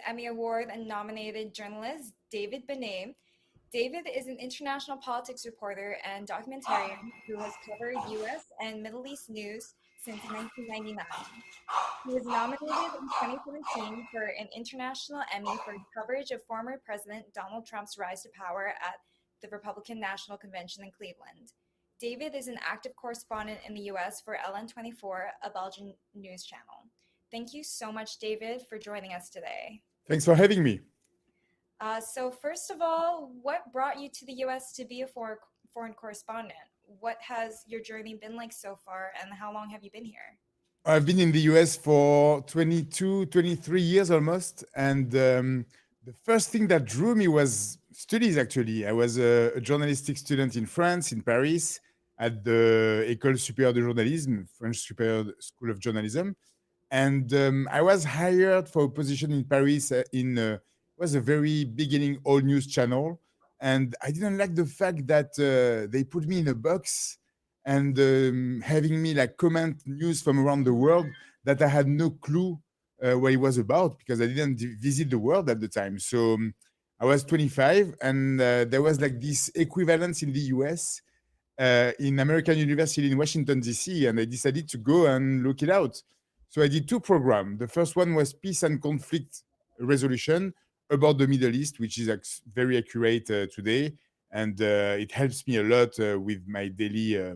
Emmy Award and nominated journalist David Benay. David is an international politics reporter and documentarian who has covered US and Middle East news since 1999. He was nominated in 2017 for an International Emmy for coverage of former President Donald Trump's rise to power at the Republican National Convention in Cleveland. David is an active correspondent in the US for LN24, a Belgian news channel. Thank you so much, David, for joining us today. Thanks for having me. So first of all, what brought you to the US to be a foreign correspondent? What has your journey been like so far, and how long have you been here? I've been in the US for 22, 23 years almost. And the first thing that drew me was studies, actually. I was a journalistic student in France, in Paris, at the École Supérieure de Journalisme, French Superior School of Journalism. And I was hired for a position in Paris was a very beginning all news channel. And I didn't like the fact that they put me in a box and having me like comment news from around the world that I had no clue what it was about, because I didn't visit the world at the time. So I was 25, and there was like this equivalence in the US in American University in Washington, D.C., and I decided to go and look it out. So I did two programs. The first one was peace and conflict resolution about the Middle East, which is very accurate today. And it helps me a lot with my daily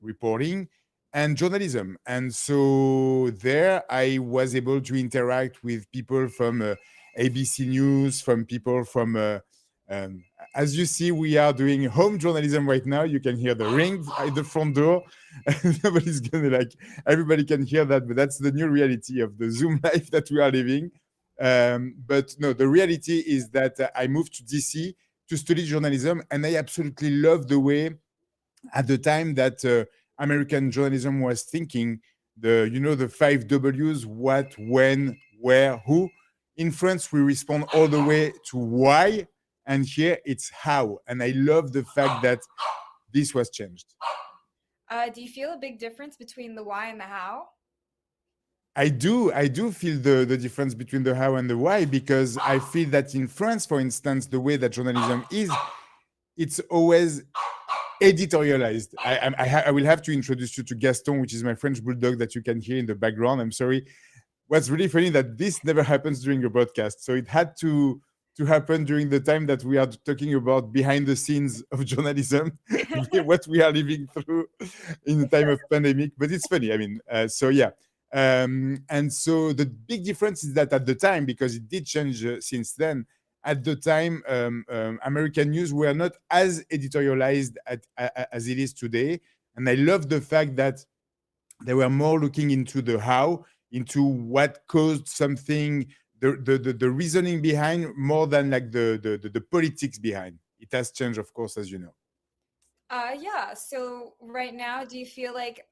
reporting and journalism. And so there I was able to interact with people from ABC News, from people from, as you see, we are doing home journalism right now. You can hear the ring at the front door. Nobody's gonna everybody can hear that, but that's the new reality of the Zoom life that we are living. But no, the reality is that I moved to DC to study journalism, and I absolutely love the way at the time that American journalism was thinking, the 5 W's: what, when, where, who. In France, we respond all the way to why, and here it's how. And I love the fact that this was changed. Do you feel a big difference between the why and the how? I do feel the difference between the how and the why, because I feel that in France, for instance, the way that journalism is, it's always editorialized. I will have to introduce you to Gaston, which is my French bulldog that you can hear in the background. I'm sorry. What's really funny that this never happens during a broadcast. So it had to happen during the time that we are talking about behind the scenes of journalism, what we are living through in the time of pandemic. But it's funny. I mean, so yeah. And so the big difference is that at the time, because it did change since then, at the time, American news were not as editorialized as it is today. And I love the fact that they were more looking into the how, into what caused something, the reasoning behind, more than like the politics behind. It has changed, of course, as you know. Yeah. So right now, do you feel like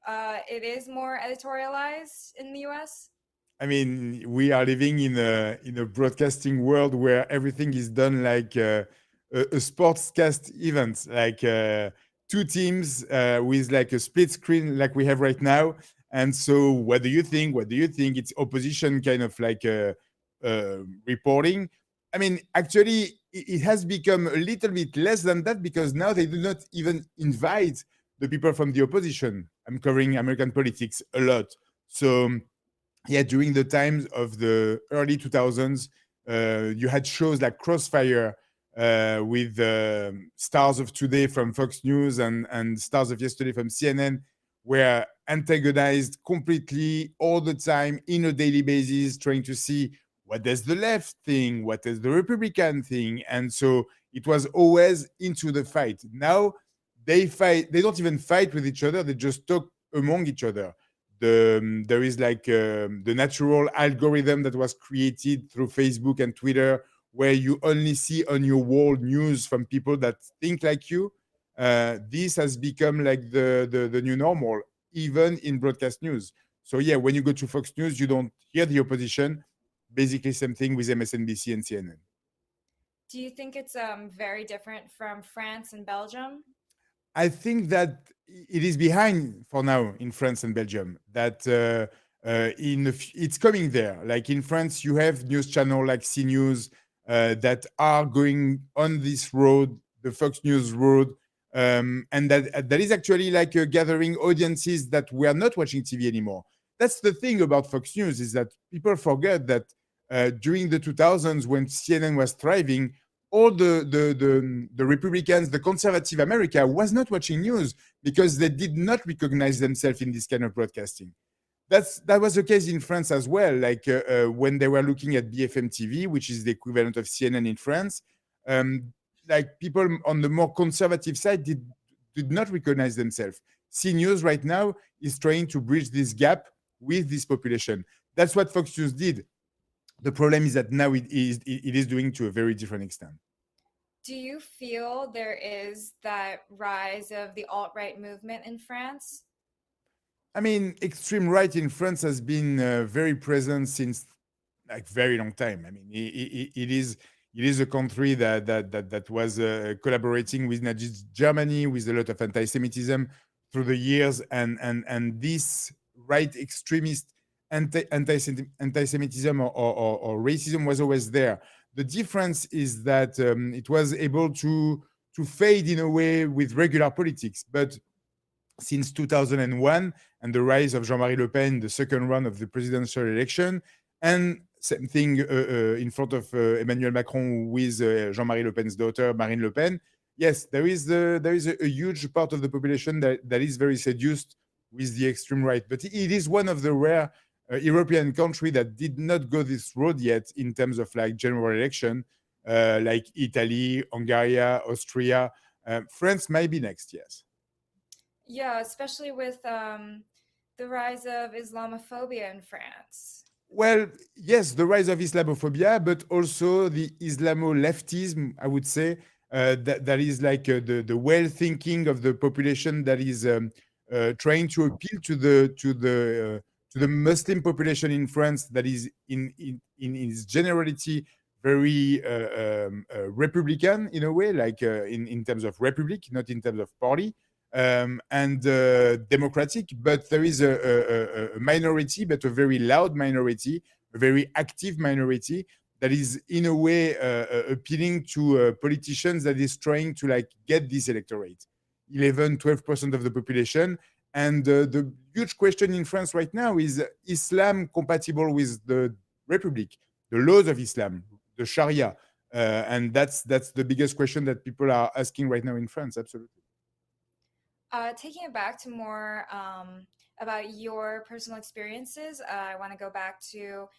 it is more editorialized in the US? I mean, we are living in a broadcasting world where everything is done like a sportscast event, like two teams with like a split screen like we have right now. And so what do you think? What do you think? It's opposition kind of like reporting. I mean, actually, it has become a little bit less than that, because now they do not even invite the people from the opposition. I'm covering American politics a lot. So yeah, during the times of the early 2000s, you had shows like Crossfire with Stars of Today from Fox News and Stars of Yesterday from CNN, were antagonized completely all the time in a daily basis, trying to see what does the left think, what does the Republican think. And so it was always into the fight. Now they fight, they don't even fight with each other, they just talk among each other. There is like the natural algorithm that was created through Facebook and Twitter, where you only see on your wall news from people that think like you. This has become like the new normal, even in broadcast news. So yeah, when you go to Fox News, you don't hear the opposition. Basically, same thing with MSNBC and CNN. Do you think it's very different from France and Belgium? I think that it is behind for now in France and Belgium. That It's coming there. Like in France, you have news channel like CNews that are going on this road, the Fox News road, and that is actually like gathering audiences that were not watching TV anymore. That's the thing about Fox News, is that people forget that during the 2000s, when CNN was thriving, all the Republicans, the conservative America was not watching news because they did not recognize themselves in this kind of broadcasting. That was the case in France as well. Like when they were looking at BFM TV, which is the equivalent of CNN in France, um, like people on the more conservative side did not recognize themselves. CNews right now is trying to bridge this gap with this population. That's what Fox News did. The problem is that now it is doing to a very different extent. Do you feel there is that rise of the alt-right movement in France? I mean, extreme right in France has been very present since like very long time. I mean, it is a country that was collaborating with Nazi Germany with a lot of anti-Semitism through the years, and this right extremist anti-Semitism or racism was always there. The difference is that it was able to fade in a way with regular politics, but since 2001 and the rise of Jean-Marie Le Pen, the second round of the presidential election, and same thing in front of Emmanuel Macron with Jean-Marie Le Pen's daughter, Marine Le Pen. Yes, there is a huge part of the population that is very seduced with the extreme right, but it is one of the rare European country that did not go this road yet in terms of like general election, like Italy, Hungary, Austria. France might be next, yes. Yeah, especially with the rise of Islamophobia in France. Well, yes, the rise of Islamophobia, but also the Islamo-leftism, I would say, that is like the well thinking of the population that is trying to appeal to the Muslim population in France that is in its generality very republican in a way, like in terms of republic, not in terms of party, and democratic, but there is a minority, but a very loud minority, a very active minority that is in a way appealing to politicians that is trying to like get this electorate, 11-12% of the population. And the huge question in France right now is Islam compatible with the Republic, the laws of Islam, the Sharia? And that's the biggest question that people are asking right now in France, absolutely. Taking it back to more about your personal experiences, I want to go back to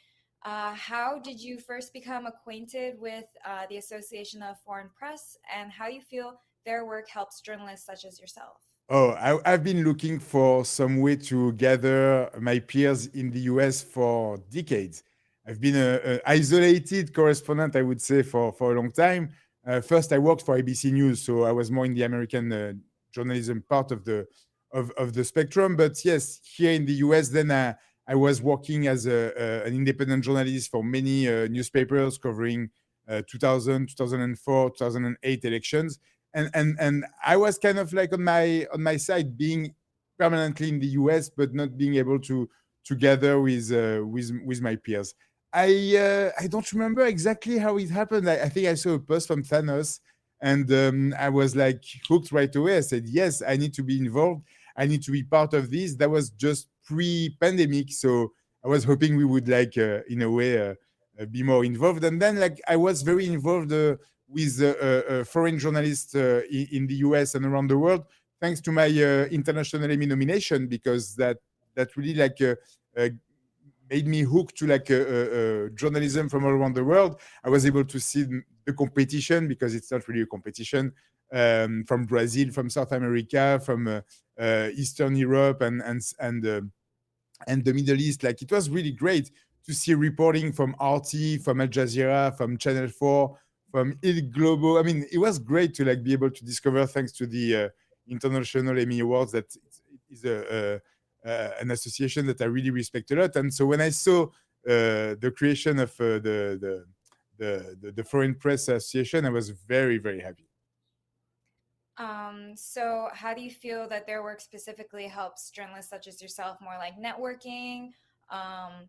how did you first become acquainted with the Association of Foreign Press, and how you feel their work helps journalists such as yourself? Oh, I've been looking for some way to gather my peers in the US for decades. I've been an isolated correspondent, I would say, for a long time. First, I worked for ABC News, so I was more in the American journalism part of the spectrum. But yes, here in the US, then I was working as an independent journalist for many newspapers covering 2000, 2004, 2008 elections. And I was kind of like on my side, being permanently in the US, but not being able to gather with my peers. I don't remember exactly how it happened. I think I saw a post from Thanos, and I was like hooked right away. I said, yes, I need to be involved. I need to be part of this. That was just pre-pandemic, so I was hoping we would like in a way be more involved. And then like I was very involved with foreign journalists in the US and around the world, thanks to my international Emmy nomination, because that really like made me hooked to like journalism from all around the world. I was able to see the competition, because it's not really a competition, from Brazil, from South America, from Eastern Europe, and the Middle East. Like it was really great to see reporting from RT, from Al Jazeera, from Channel 4, from Il Globo. I mean, it was great to like be able to discover, thanks to the International Emmy Awards, that is an association that I really respect a lot. And so when I saw the creation of the Foreign Press Association, I was very, very happy. So how do you feel that their work specifically helps journalists such as yourself more like networking, um,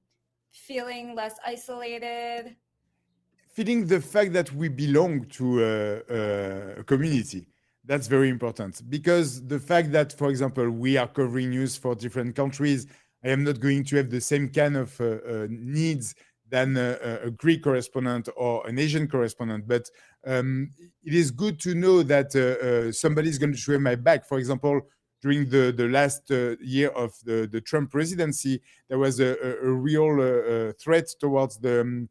feeling less isolated? Feeling the fact that we belong to a community. That's very important because the fact that, for example, we are covering news for different countries, I am not going to have the same kind of needs than a Greek correspondent or an Asian correspondent. But it is good to know that somebody is going to show my back. For example, during the last year of the Trump presidency, there was a real threat towards the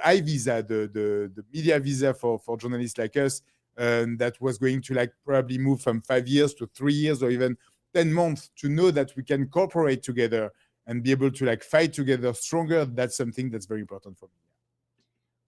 I visa, the media visa for journalists like us, that was going to like probably move from 5 years to 3 years or even 10 months, to know that we can cooperate together and be able to like fight together stronger. That's something that's very important for me.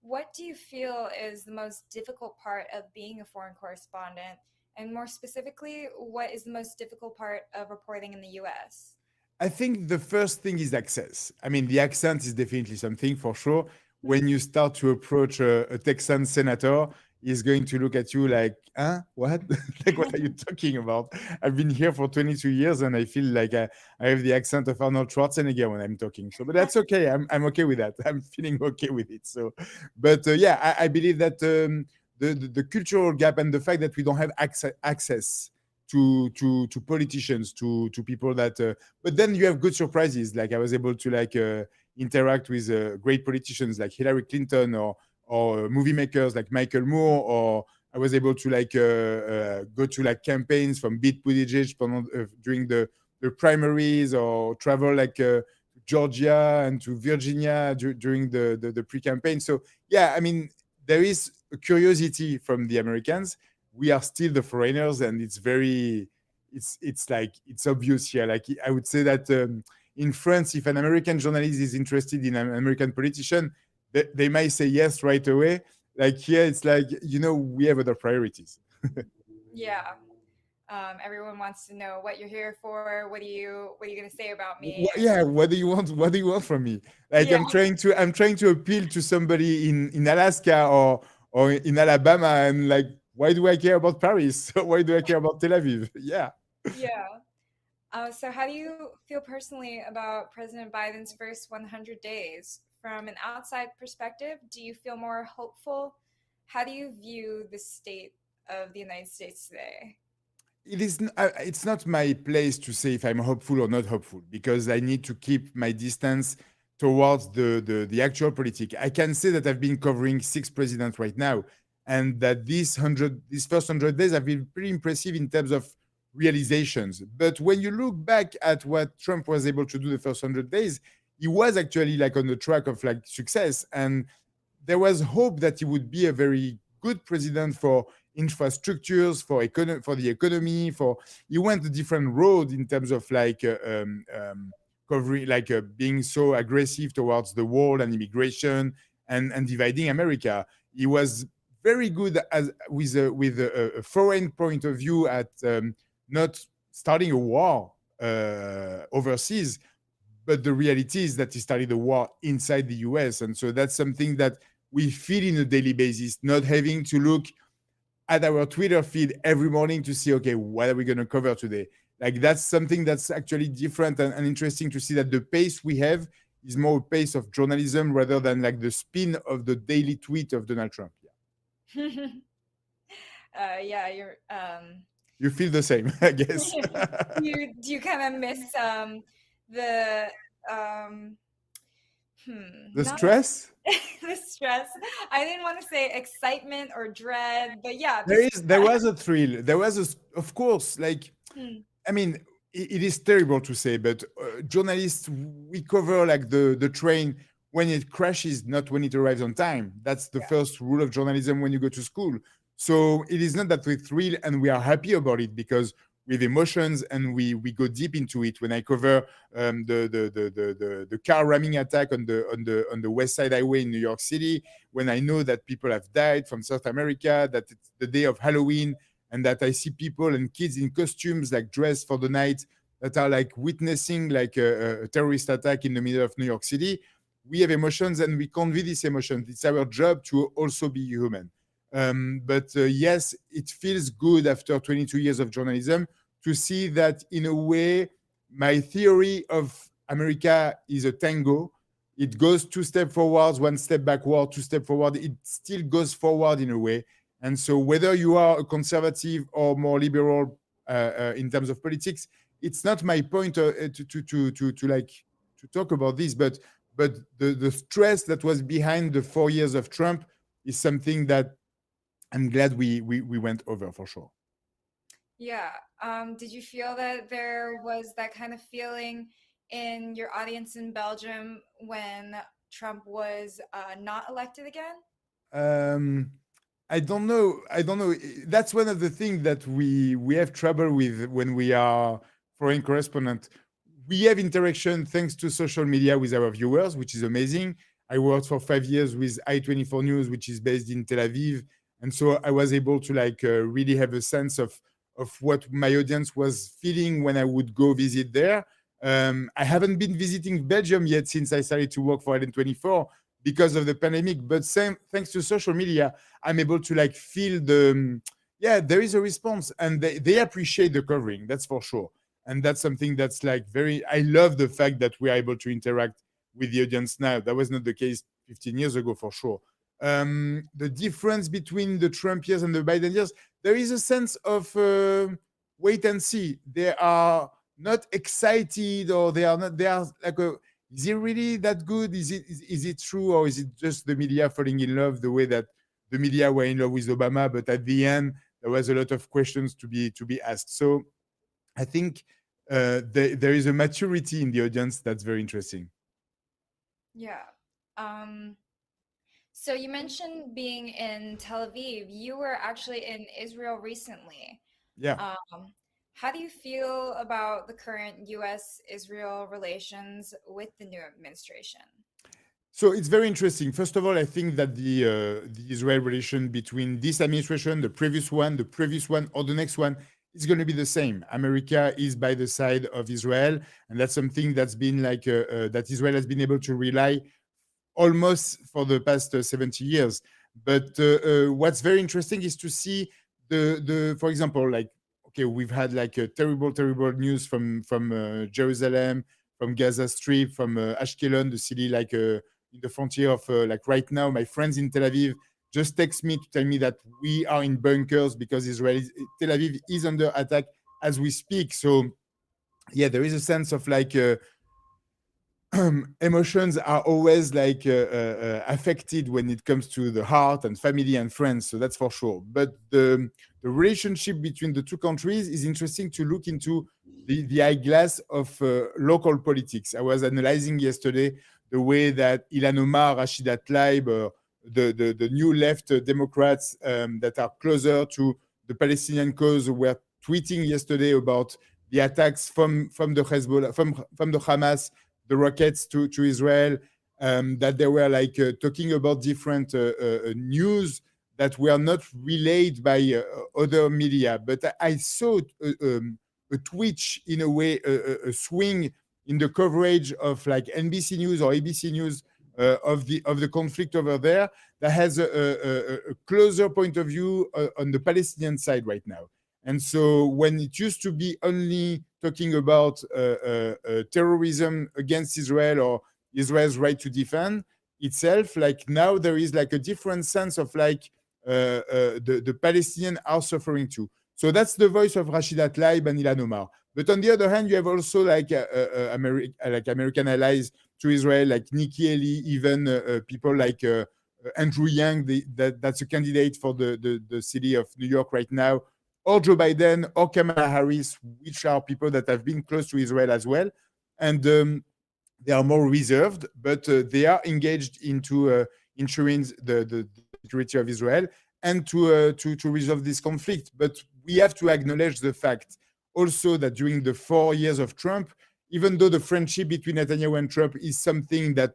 What do you feel is the most difficult part of being a foreign correspondent? And more specifically, what is the most difficult part of reporting in the US? I think the first thing is access. I mean, the accent is definitely something for sure. When you start to approach a Texan senator, he's going to look at you like, huh? What? Like, what are you talking about? I've been here for 22 years and I feel like I have the accent of Arnold Schwarzenegger when I'm talking. So, but that's okay. I'm okay with that. I'm feeling okay with it. So, but yeah, I believe that the cultural gap and the fact that we don't have access to politicians, to people that but then you have good surprises. Like I was able to like interact with great politicians like Hillary Clinton, or movie makers like Michael Moore, or I was able to like go to like campaigns from Pete Buttigieg during the primaries, or travel like Georgia and to Virginia during the pre-campaign. So yeah, I mean, there is a curiosity from the Americans. We are still the foreigners, and it's very, it's like it's obvious here. Like I would say that in France, if an American journalist is interested in an American politician, they might say yes right away. Like here, it's like, we have other priorities. Yeah. Everyone wants to know what you're here for. What are you gonna say about me? Yeah, what do you want? What do you want from me? Like Yeah. I'm trying to appeal to somebody in Alaska or in Alabama, and like, why do I care about Paris? Why do I care about Tel Aviv? Yeah. Yeah. So how do you feel personally about President Biden's first 100 days? From an outside perspective, do you feel more hopeful? How do you view the state of the United States today? It's not my place to say if I'm hopeful or not hopeful, because I need to keep my distance towards the actual politic. I can say that I've been covering 6 presidents right now, and that these first 100 days have been pretty impressive in terms of realizations. But when you look back at what Trump was able to do the first 100 days, he was actually like on the track of like success, and there was hope that he would be a very good president for infrastructures, for the economy. For he went a different road in terms of like covering, like being so aggressive towards the wall and immigration, and dividing America. He was very good as with a foreign point of view at not starting a war overseas, but the reality is that he started a war inside the US. And so that's something that we feel in a daily basis, not having to look at our Twitter feed every morning to see, okay, what are we going to cover today? Like that's something that's actually different and interesting to see, that the pace we have is more a pace of journalism rather than like the spin of the daily tweet of Donald Trump. Yeah. Yeah, you're You feel the same, I guess. do you kind of miss the um The not stress. the stress. I didn't want to say excitement or dread, but yeah, the There stress. was a thrill. There was of course, like, Hmm. I mean, it is terrible to say, but journalists, we cover like the train when it crashes, not when it arrives on time. That's the Yeah. first rule of journalism when you go to school. So it is not that we thrill and we are happy about it, because we have emotions and we go deep into it. When I cover the car ramming attack on the West Side Highway in New York City, when I know that people have died from South America, that it's the day of Halloween, and that I see people and kids in costumes, like dressed for the night, that are like witnessing like a terrorist attack in the middle of New York City. We have emotions and we convey these emotions. It's our job to also be human. But yes, it feels good after 22 years of journalism to see that, in a way, my theory of America is a tango. It goes two steps forwards, one step backward, two steps forward. It still goes forward in a way. And so whether you are a conservative or more liberal in terms of politics, it's not my point to like to talk about this, but the stress that was behind the 4 years of Trump is something that I'm glad we went over for sure. Yeah. Did you feel that there was that kind of feeling in your audience in Belgium when Trump was not elected again? Um, I don't know. I don't know. That's one of the things that we have trouble with when we are foreign correspondent. We have interaction thanks to social media with our viewers, which is amazing. I worked for 5 years with I24 News, which is based in Tel Aviv, and so I was able to like really have a sense of what my audience was feeling when I would go visit there. I haven't been visiting Belgium yet since I started to work for N24 because of the pandemic, but thanks to social media, I'm able to like feel yeah, there is a response, and they appreciate the covering, that's for sure. And that's something that's like I love the fact that we are able to interact with the audience now. That was not the case 15 years ago, for sure. The difference between the Trump years and the Biden years, there is a sense of wait and see. They are not excited, or they are not, they are like, is it really that good? Is it true? Or is it just the media falling in love the way that the media were in love with Obama? But at the end, there was a lot of questions to be asked. So I think there is a maturity in the audience that's very interesting. Yeah. So you mentioned being in Tel Aviv. You were actually in Israel recently. Yeah. How do you feel about the current U.S.-Israel relations with the new administration? So it's very interesting. First of all, I think that the Israel relation between this administration, the previous one, or the next one is going to be the same. America is by the side of Israel, and that's something that's been like that Israel has been able to rely almost for the past 70 years. But what's very interesting is to see for example, like, okay, we've had like a terrible news from Jerusalem, from Gaza Strip, from Ashkelon, the city like in the frontier of like right now. My friends in Tel Aviv just text me to tell me that we are in bunkers because Tel Aviv is under attack as we speak. So yeah, there is a sense of like emotions are always like affected when it comes to the heart and family and friends. So that's for sure. But the relationship between the two countries is interesting to look into the eyeglass of local politics. I was analyzing yesterday the way that Ilhan Omar, Rashida Tlaib, the new left Democrats that are closer to the Palestinian cause were tweeting yesterday about the attacks from the Hezbollah, from the Hamas, the rockets to Israel, that they were like talking about different news that were not relayed by other media. But I saw a twitch, in a way, a swing in the coverage of like NBC News or ABC News of the conflict over there, that has a closer point of view on the Palestinian side right now. And so when it used to be only talking about terrorism against Israel or Israel's right to defend itself, like now there is like a different sense of like the Palestinians are suffering too. So that's the voice of Rashida Tlaib and Ilhan Omar. But on the other hand, you have also like American allies to Israel, like Nikki Haley, even people like Andrew Yang, that's a candidate for the city of New York right now, or Joe Biden or Kamala Harris, which are people that have been close to Israel as well. And they are more reserved, but they are engaged into ensuring the security of Israel and to resolve this conflict. But we have to acknowledge the fact also that during the 4 years of Trump, even though the friendship between Netanyahu and Trump is something that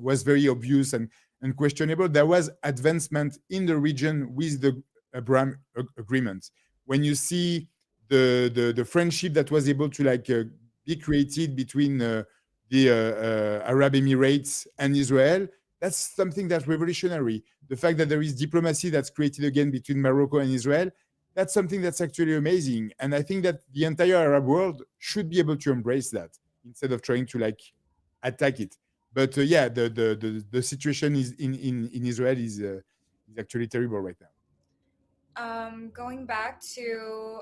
was very obvious and questionable, there was advancement in the region with the Abraham agreement. When you see the friendship that was able to like be created between the Arab Emirates and Israel, that's something that's revolutionary. The fact that there is diplomacy that's created again between Morocco and Israel, that's something that's actually amazing. And I think that the entire Arab world should be able to embrace that. instead of trying to like attack it. But yeah, the situation is in Israel is actually terrible right now. Going back to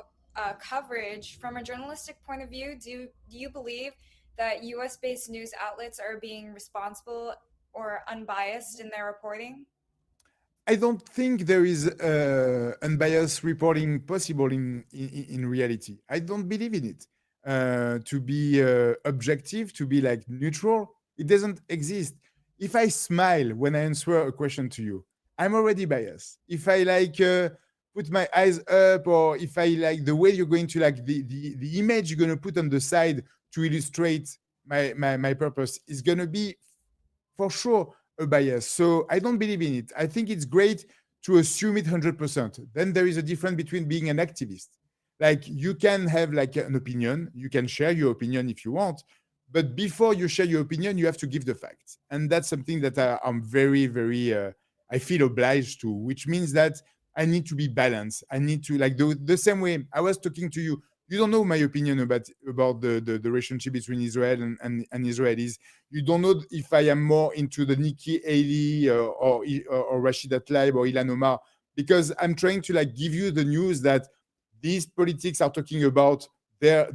coverage from a journalistic point of view, do you believe that U.S. based news outlets are being responsible or unbiased in their reporting? I don't think there is unbiased reporting possible in reality. I don't believe in it. To be objective, to be like neutral, it doesn't exist. If I smile when I answer a question to you, I'm already biased. If I like put my eyes up, or if I like the way you're going to like the image you're going to put on the side to illustrate my purpose is going to be for sure a bias. So I don't believe in it. I think it's great to assume it 100%. Then there is a difference between being an activist. Like you can have like an opinion, you can share your opinion if you want, but before you share your opinion, you have to give the facts. And that's something that I'm very, very, I feel obliged to, which means that I need to be balanced. I need to like the same way I was talking to you. You don't know my opinion about the relationship between Israel and Israelis. You don't know if I am more into the Nikki Haley or Rashida Tlaib or Ilan Omar, because I'm trying to like give you the news that these politics are talking about their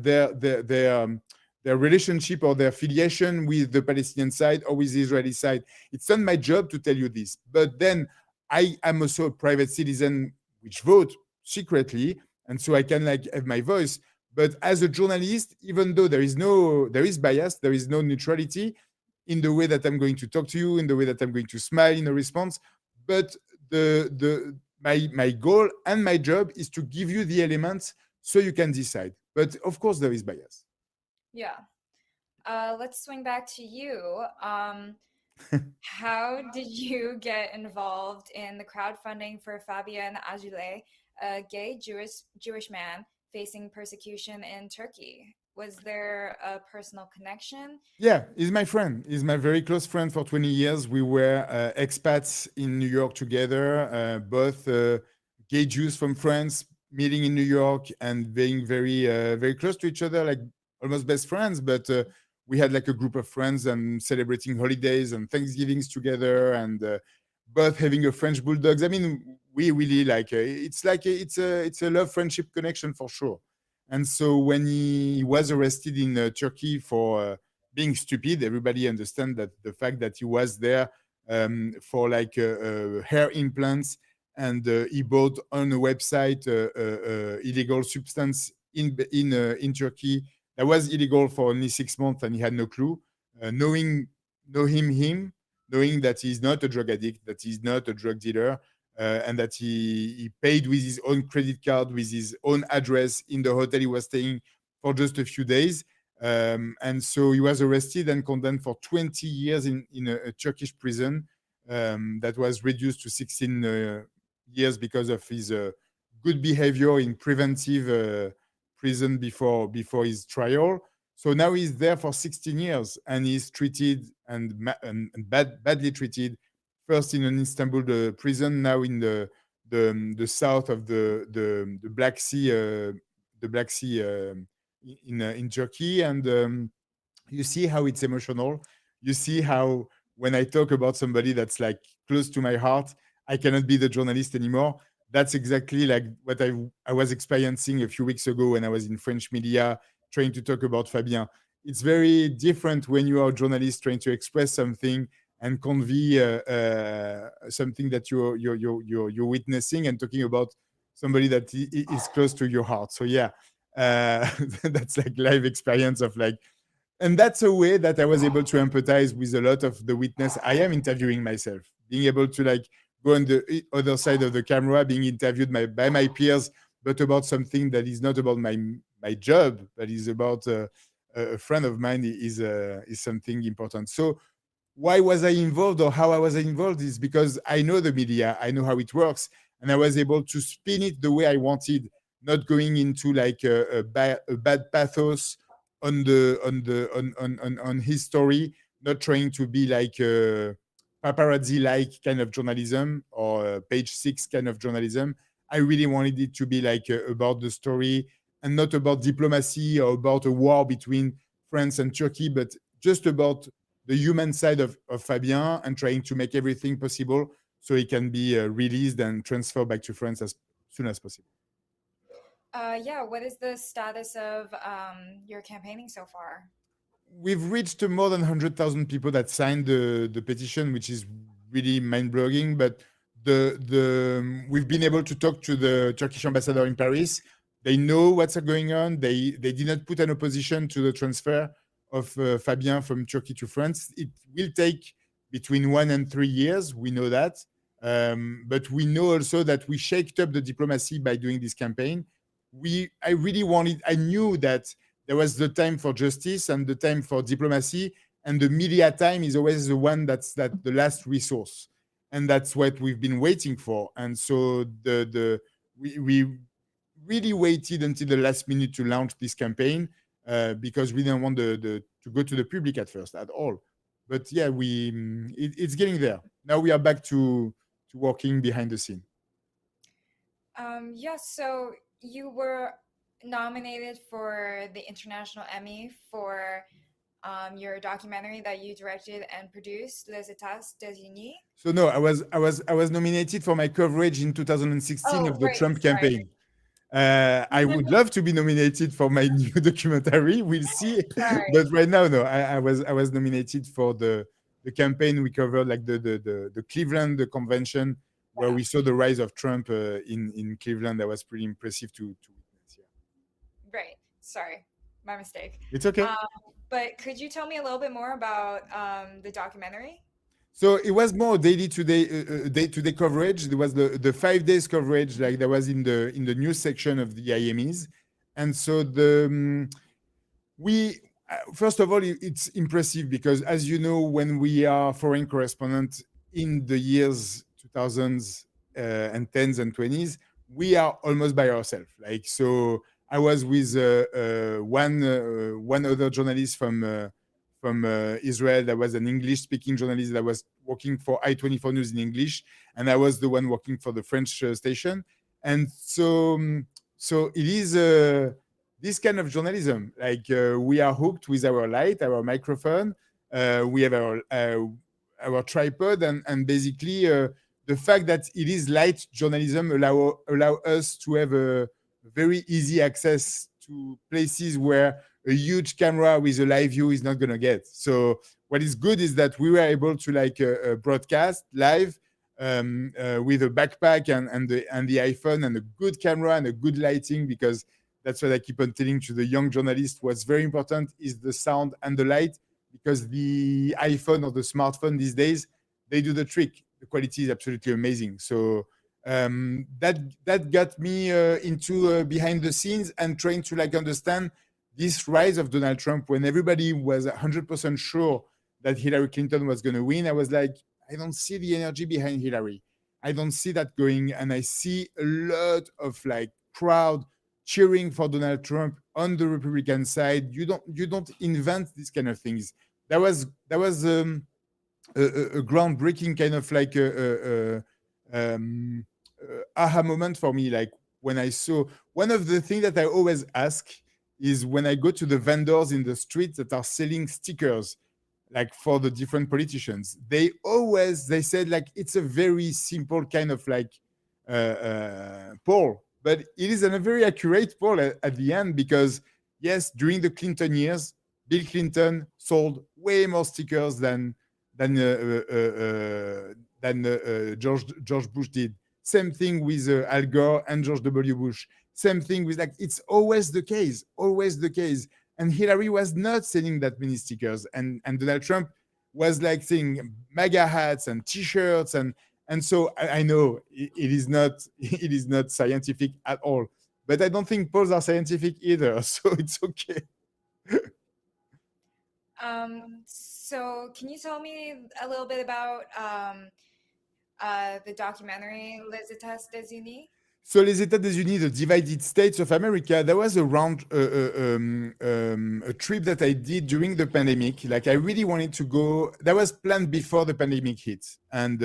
relationship or their affiliation with the Palestinian side or with the Israeli side. It's not my job to tell you this, but then I am also a private citizen which vote secretly, and so I can like have my voice. But as a journalist, even though there is bias, there is no neutrality in the way that I'm going to talk to you, in the way that I'm going to smile in a response. But my goal and my job is to give you the elements so you can decide. But of course, there is bias. Yeah. Let's swing back to you. How did you get involved in the crowdfunding for Fabien Azoulay, a gay Jewish man facing persecution in Turkey? Was there a personal connection? Yeah, he's my friend. He's my very close friend for 20 years. We were expats in New York together, both gay Jews from France, meeting in New York and being very close to each other, like almost best friends. But we had like a group of friends and celebrating holidays and Thanksgivings together, and both having a French bulldogs. I mean, we really it's a love friendship connection for sure. And so when he was arrested in Turkey for being stupid, everybody understand that the fact that he was there for like hair implants, and he bought on a website illegal substance in Turkey that was illegal for only 6 months, and he had no clue. Knowing him, knowing that he's not a drug addict, that he's not a drug dealer, and that he paid with his own credit card, with his own address in the hotel he was staying for just a few days. And so he was arrested and condemned for 20 years in a Turkish prison that was reduced to 16 years because of his good behavior in preventive prison before his trial. So now he's there for 16 years, and he's treated and badly treated, first in an Istanbul prison, now in the south of the Black Sea, in Turkey. And you see how it's emotional. You see how when I talk about somebody that's like close to my heart, I cannot be the journalist anymore. That's exactly like what I was experiencing a few weeks ago when I was in French media trying to talk about Fabien. It's very different when you are a journalist trying to express something and convey something that you're witnessing, and talking about somebody that is close to your heart. So yeah, that's like live experience of like, and that's a way that I was able to empathize with a lot of the witness I am interviewing myself, being able to like go on the other side of the camera, being interviewed by my peers, but about something that is not about my job, but is about a friend of mine, is something important. So why was I involved, or how I was involved, is because I know the media, I know how it works, and I was able to spin it the way I wanted, not going into like a bad pathos on his story, not trying to be like paparazzi like kind of journalism, or page six kind of journalism. I really wanted it to be like about the story, and not about diplomacy or about a war between France and Turkey, but just about the human side of Fabien and trying to make everything possible so he can be released and transferred back to France as soon as possible. Yeah, what is the status of your campaigning so far? We've reached more than 100,000 people that signed the petition, which is really mind-blowing. But we've been able to talk to the Turkish ambassador in Paris. They know what's going on. They did not put an opposition to the transfer of Fabien from Turkey to France. It will take between 1 and 3 years. We know that. But we know also that we shaked up the diplomacy by doing this campaign. I knew that there was the time for justice and the time for diplomacy, and the media time is always the one that's the last resource, and that's what we've been waiting for. And so we really waited until the last minute to launch this campaign because we didn't want to go to the public at first at all. But yeah, it's getting there. Now we are back to working behind the scene. Yes, so you were nominated for the International Emmy for your documentary that you directed and produced, Les États des Unis. So no, I was nominated for my coverage in 2016 of the Trump campaign. I would love to be nominated for my new documentary. We'll see. But right now, no. I was nominated for the campaign we covered, like the Cleveland convention, where we saw the rise of Trump in Cleveland. That was pretty impressive to witness. Yeah. Right. Sorry, my mistake. It's okay. But could you tell me a little bit more about the documentary? So it was more day-to-day coverage. There was the 5 days coverage, like that was in the news section of the IMEs, and so first of all, it's impressive because, as you know, when we are foreign correspondent in the years 2000s and 10s and 20s, we are almost by ourselves. Like, so I was with one other journalist from Israel that was an English-speaking journalist that was working for I-24 News in English, and I was the one working for the French station. And so it is this kind of journalism. Like we are hooked with our light, our microphone, we have our tripod, and basically the fact that it is light journalism allow us to have a very easy access to places where a huge camera with a live view is not going to get. So what is good is that we were able to broadcast live with a backpack and the iPhone and a good camera and a good lighting, because that's what I keep on telling to the young journalists. What's very important is the sound and the light, because the iPhone or the smartphone these days, they do the trick. The quality is absolutely amazing. So that got me into behind the scenes and trying to understand this rise of Donald Trump. When everybody was 100% sure that Hillary Clinton was going to win, I was like, I don't see the energy behind Hillary. I don't see that going. And I see a lot of crowd cheering for Donald Trump on the Republican side. You don't invent these kind of things. That was a groundbreaking kind of aha moment for me. Like when I saw, one of the things that I always ask is when I go to the vendors in the streets that are selling stickers, like for the different politicians, they said it's a very simple kind of poll, but it is a very accurate poll at the end, because yes, during the Clinton years, Bill Clinton sold way more stickers than George Bush did. Same thing with Al Gore and George W. Bush. Same thing with it's always the case. And Hillary was not selling that many stickers, and Donald Trump was selling MAGA hats and T-shirts, and so I know it is not scientific at all, but I don't think polls are scientific either, so it's okay. So can you tell me a little bit about the documentary Les États des Unis? So Les États des Unis, the divided states of America, that was a trip that I did during the pandemic. I really wanted to go. That was planned before the pandemic hit, and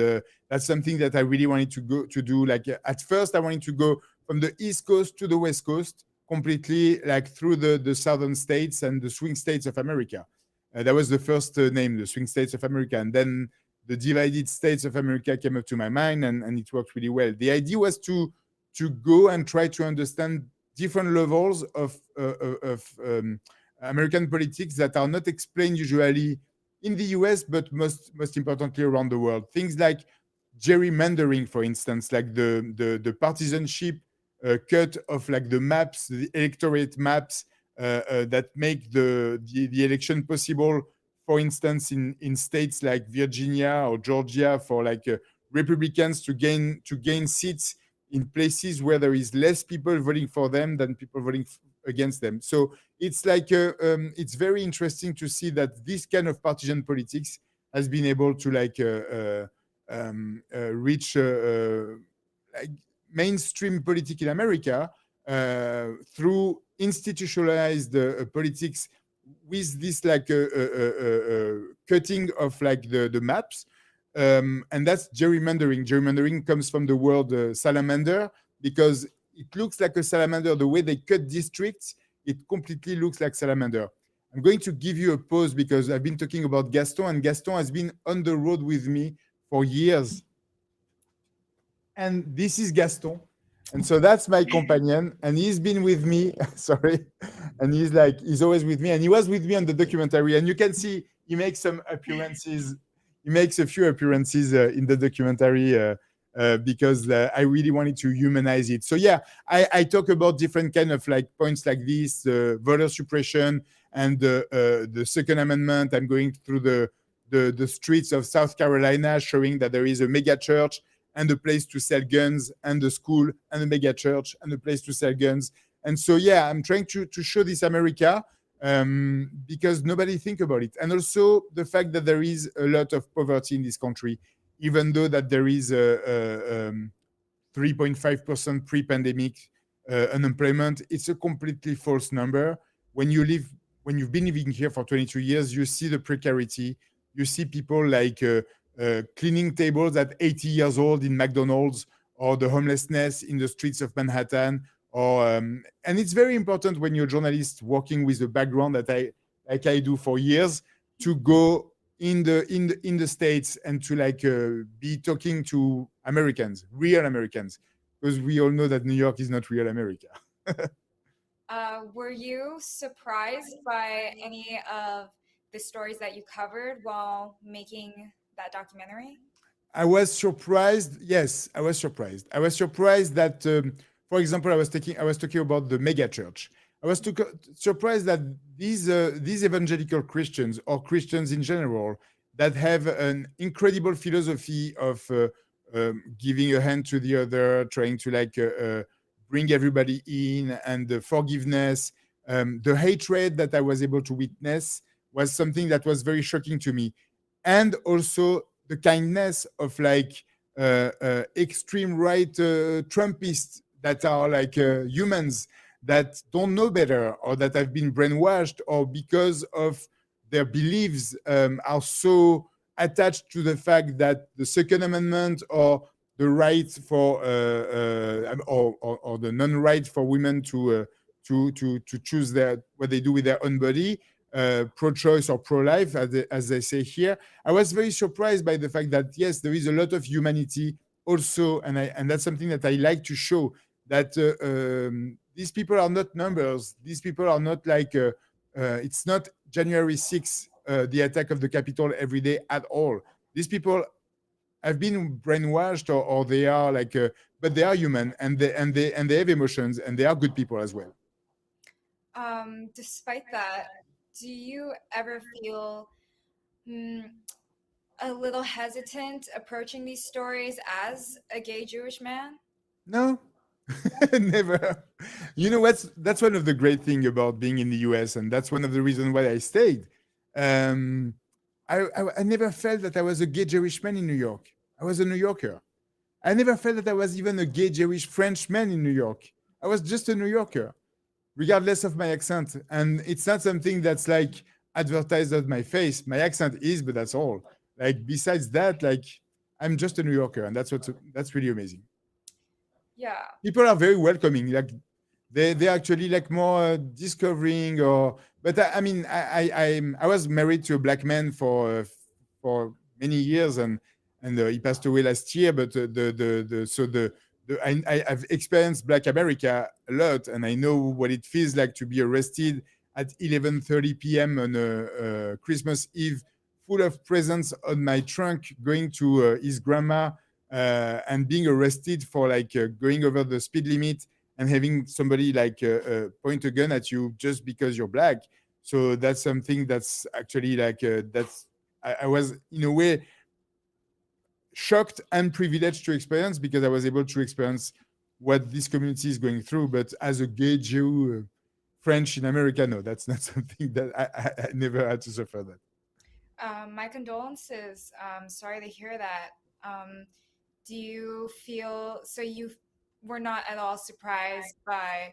that's something that I really wanted to do. At first, I wanted to go from the East Coast to the West Coast, completely like through the southern states and the swing states of America. That was the first name, the swing states of America. And then the divided states of America came up to my mind, and it worked really well. The idea was to go and try to understand different levels of American politics that are not explained usually in the US, but most importantly around the world. Things like gerrymandering, for instance, like the partisanship cut of like the maps, the electorate maps that make the election possible. For instance, in states like Virginia or Georgia, for like Republicans to gain seats in places where there is less people voting for them than people voting against them. So it's like it's very interesting to see that this kind of partisan politics has been able to like reach like mainstream politics in America through institutionalized politics with this like cutting of like the maps. And that's gerrymandering. Gerrymandering comes from the word salamander, because it looks like a salamander. The way they cut districts, it completely looks like salamander. I'm going to give you a pause because I've been talking about Gaston, and Gaston has been on the road with me for years. And this is Gaston. And so that's my companion, and he's been with me, sorry, and he's always with me, and he was with me on the documentary, and you can see he makes some appearances. He makes a few appearances in the documentary because I really wanted to humanize it. So yeah, I talk about different kind of like points like this, voter suppression and the Second Amendment. I'm going through the streets of South Carolina, showing that there is a mega church and a place to sell guns, and a school and a mega church and a place to sell guns. And so, yeah, I'm trying to show this America because nobody think about it. And also the fact that there is a lot of poverty in this country, even though that there is a 3.5% pre-pandemic unemployment. It's a completely false number. When you've been living here for 22 years, you see the precarity. You see people like cleaning tables at 80 years old in McDonald's, or the homelessness in the streets of Manhattan. Or and it's very important when you're a journalist working with a background that I do for years, to go in the States and to like be talking to Americans, real Americans, because we all know that New York is not real America. Were you surprised by any of the stories that you covered while making that documentary? I was surprised. Yes, I was surprised. I was surprised that, for example, I was talking about the mega church. I was surprised that these evangelical Christians, or Christians in general, that have an incredible philosophy of giving a hand to the other, trying to like bring everybody in, and the forgiveness, the hatred that I was able to witness was something that was very shocking to me. And also the kindness of like extreme right Trumpists that are like humans that don't know better, or that have been brainwashed, or because of their beliefs are so attached to the fact that the Second Amendment, or the right for or the non-right for women to choose what they do with their own body, pro-choice or pro-life, as they say here. I was very surprised by the fact that yes, there is a lot of humanity also, and that's something that I like to show, that these people are not numbers. These people are not like it's not January 6th, the attack of the Capitol every day at all. These people have been brainwashed, or they are like, but they are human, and they have emotions, and they are good people as well. Despite that, do you ever feel a little hesitant approaching these stories as a gay Jewish man? No, never. You know, that's one of the great things about being in the US, and that's one of the reasons why I stayed. I never felt that I was a gay Jewish man in New York. I was a New Yorker. I never felt that I was even a gay Jewish French man in New York. I was just a New Yorker, regardless of my accent. And it's not something that's like advertised on my face. My accent is, but that's all. Like besides that, like I'm just a New Yorker, and that's really amazing. Yeah. People are very welcoming. Like They're actually like more discovering or. But I mean, I was married to a black man for many years, and he passed away last year. But I've experienced Black America a lot, and I know what it feels like to be arrested at 11:30 p.m. on a Christmas Eve, full of presents on my trunk, going to his grandma, and being arrested for like going over the speed limit and having somebody like point a gun at you just because you're black. So that's something that's actually like I was in a way shocked and privileged to experience because I was able to experience what this community is going through. But as a gay Jew, French in America, no, that's not something that I never had to suffer that. My condolences. Sorry to hear that. Do you feel so you were not at all surprised by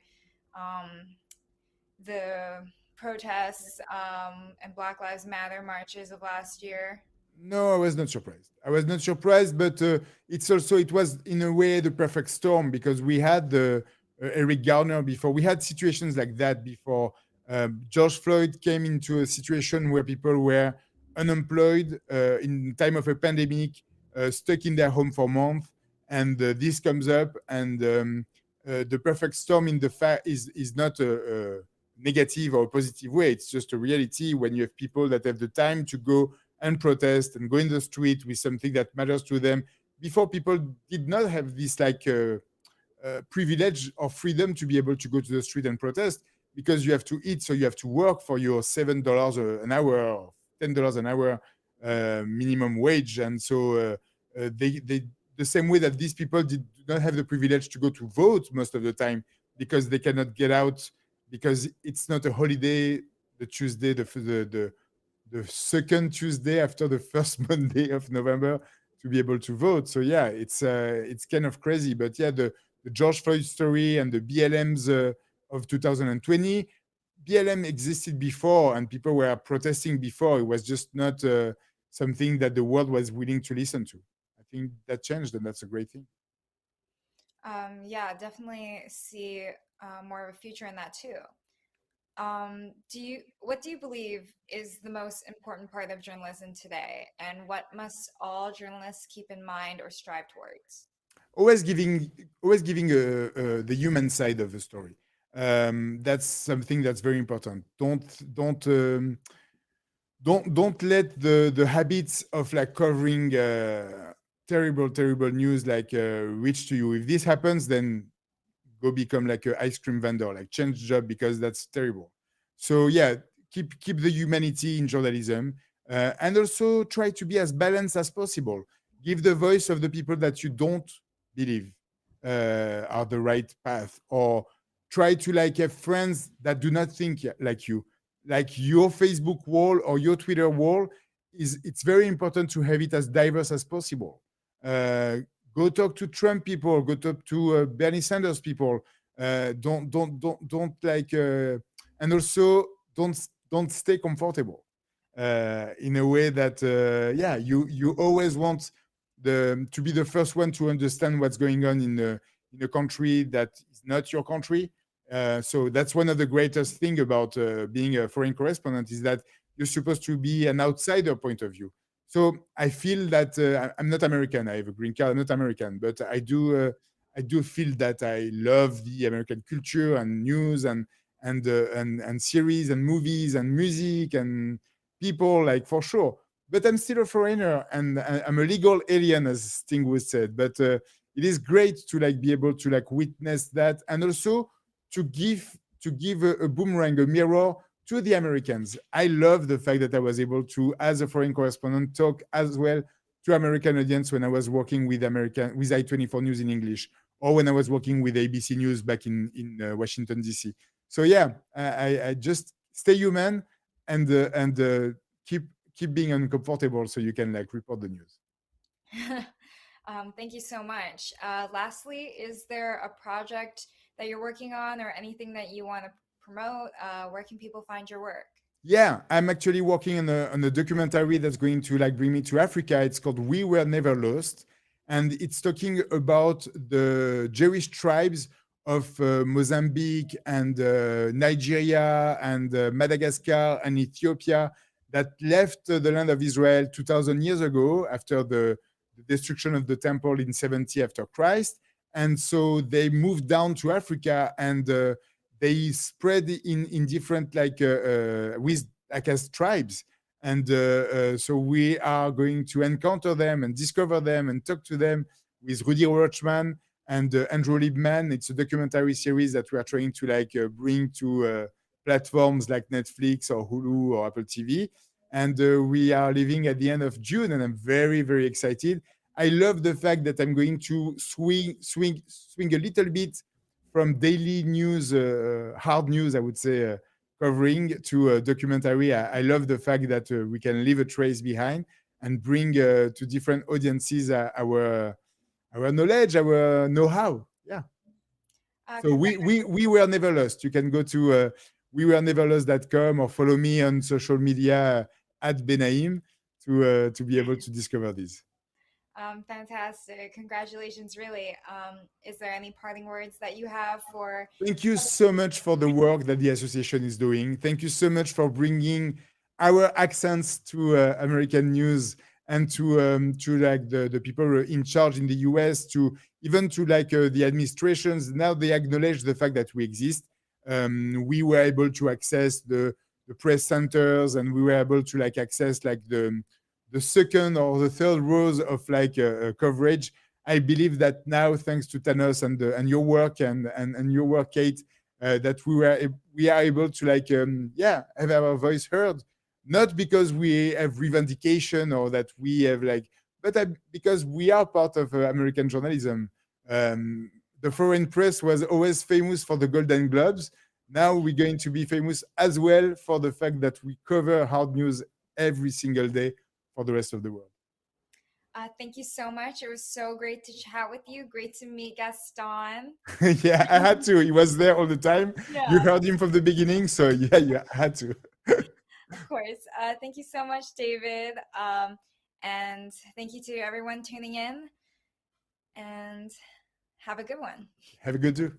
um, the protests and Black Lives Matter marches of last year? No, I was not surprised. I was not surprised, but it was in a way the perfect storm because we had the Eric Garner before. We had situations like that before. George Floyd came into a situation where people were unemployed in time of a pandemic, stuck in their home for months, and this comes up, and the perfect storm in the fact is not a negative or a positive way. It's just a reality when you have people that have the time to go and protest and go in the street with something that matters to them. Before, people did not have this like privilege or freedom to be able to go to the street and protest because you have to eat, so you have to work for your $7 an hour or $10 an hour minimum wage, and so they the same way that these people do not have the privilege to go to vote most of the time because they cannot get out because it's not a holiday. The Tuesday, the second Tuesday after the first Monday of November to be able to vote. So yeah, it's kind of crazy. But yeah, the George Floyd story and the BLMs of 2020, BLM existed before and people were protesting before. It was just not something that the world was willing to listen to. I think that changed, and that's a great thing. Yeah, definitely see more of a future in that too. What do you believe is the most important part of journalism today, and what must all journalists keep in mind or strive towards? Always giving the human side of the story. That's something that's very important. Don't let the habits of like covering terrible news like reach to you. If this happens, then go become like an ice cream vendor, like change job because that's terrible. So yeah, keep the humanity in journalism, and also try to be as balanced as possible. Give the voice of the people that you don't believe are the right path, or try to like have friends that do not think like you. Like your Facebook wall or your Twitter wall it's very important to have it as diverse as possible. Uh, Go talk to Trump people, go talk to Bernie Sanders people. Don't like, and also don't stay comfortable in a way that yeah, you always want the to be the first one to understand what's going on in a country that is not your country. So that's one of the greatest thing about being a foreign correspondent is that you're supposed to be an outsider point of view. So I feel that I'm not American. I have a green card. I'm not American, but I do feel that I love the American culture and news and series and movies and music and people like for sure. But I'm still a foreigner and I'm a legal alien, as Sting would said. But it is great to like be able to like witness that and also to give a boomerang, a mirror to the Americans. I love the fact that I was able to, as a foreign correspondent, talk as well to American audience when I was working with I-24 News in English, or when I was working with ABC News back in Washington D.C. So yeah, I just stay human and keep being uncomfortable so you can like report the news. Thank you so much. Lastly, is there a project that you're working on or anything that you want to promote? Where can people find your work? Yeah, I'm actually working on a documentary that's going to like bring me to Africa. It's called We Were Never Lost, and it's talking about the Jewish tribes of Mozambique and Nigeria and Madagascar and Ethiopia that left the land of Israel 2,000 years ago after the destruction of the temple in 70 after Christ. And so they moved down to Africa and they spread in different with like as tribes. And so we are going to encounter them and discover them and talk to them with Rudy Roachman and Andrew Liebman. It's a documentary series that we are trying to bring to platforms like Netflix or Hulu or Apple TV. And we are leaving at the end of June, and I'm very, very excited. I love the fact that I'm going to swing a little bit from daily news, hard news, I would say, covering to a documentary. I love the fact that we can leave a trace behind and bring to different audiences our knowledge, our know-how. Yeah. So we were never lost. You can go to we were never lost.com or follow me on social media at Benaym to be able to discover this. Fantastic. Congratulations, really. Is there any parting words that you have for? Thank you so much for the work that the association is doing. Thank you so much for bringing our accents to American news and to like the people in charge in the US, to even to like the administrations. Now they acknowledge the fact that we exist. We were able to access the press centers, and we were able to like access like the second or the third rows of like coverage. I believe that now, thanks to Thanos and your work and your work, Kate, that we are able to like have our voice heard, not because we have revendication or that we have like, but because we are part of American journalism. The foreign press was always famous for the Golden Globes. Now we're going to be famous as well for the fact that we cover hard news every single day for the rest of the world. Thank you so much. It was so great to chat with you. Great to meet Gaston. Yeah, I had to. He was there all the time. Yeah. You heard him from the beginning, so yeah, you had to. Of course. Thank you so much, David. And thank you to everyone tuning in. And have a good one. Have a good day.